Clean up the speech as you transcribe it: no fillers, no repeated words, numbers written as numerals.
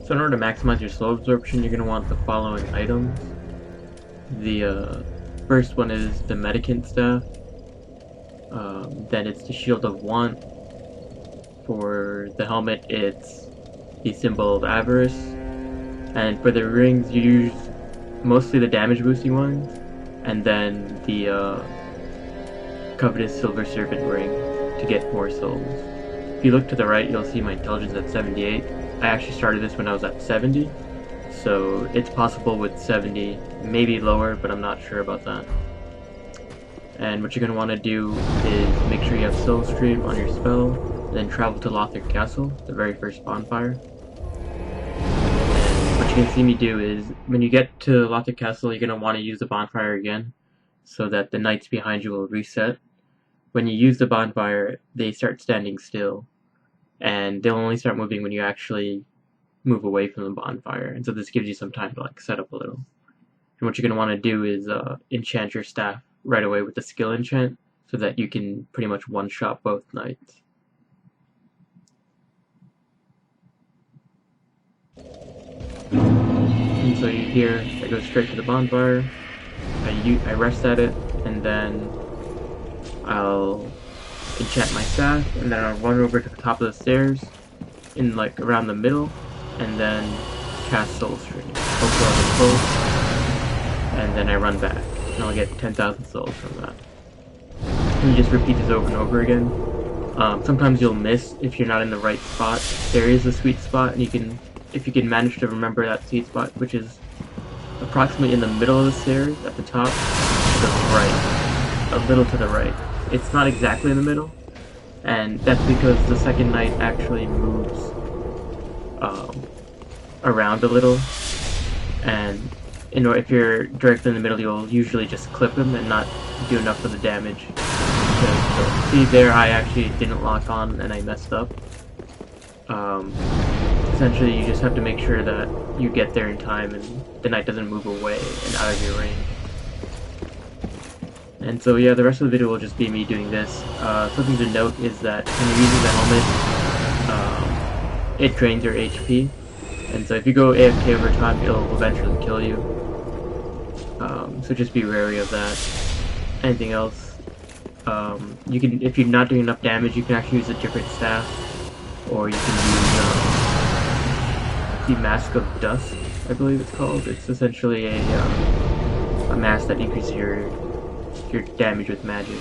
So in order to maximize your soul absorption, you're going to want the following items. The first one is the Medicant staff. Then it's the Shield of Want. For the helmet, it's the symbol of Avarice. And for the rings, you use mostly the damage boosting ones, and then the Covetous Silver Serpent Ring to get more souls. If you look to the right, you'll see my intelligence at 78. I actually started this when I was at 70, so it's possible with 70, maybe lower, but I'm not sure about that. And what you're going to want to do is make sure you have Soul Stream on your spell, then travel to Lothric Castle, the very first bonfire. And what you can see me do is, when you get to Lothric Castle, you're going to want to use the bonfire again, so that the knights behind you will reset. When you use the bonfire, they start standing still, and they'll only start moving when you actually move away from the bonfire, and so this gives you some time to like set up a little. And what you're going to want to do is enchant your staff right away with the skill enchant, so that you can pretty much one-shot both knights. And so you hear, I go straight to the bonfire, I rest at it, and then I'll enchant my staff, and then I'll run over to the top of the stairs, in like around the middle, and then cast Soul Stream. Hopefully I'll get full, and then I run back, and I'll get 10,000 souls from that. And you just repeat this over and over again. Sometimes you'll miss if you're not in the right spot. There is a sweet spot, and if you can manage to remember that sweet spot, which is approximately in the middle of the stairs, at the top, to the right, a little to the right. It's not exactly in the middle, and that's because the second knight actually moves around a little, and if you're directly in the middle, you'll usually just clip him and not do enough of the damage. So, see there, I actually didn't lock on and I messed up. Essentially, you just have to make sure that you get there in time and the knight doesn't move away and out of your range. And so yeah, the rest of the video will just be me doing this. Something to note is that when you're using the helmet, it drains your HP, and so if you go AFK over time, it'll eventually kill you. So just be wary of that. Anything else? You can, if you're not doing enough damage, you can actually use a different staff, or you can use the Mask of Dust, I believe it's called. It's essentially a mask that increases your damage with magic.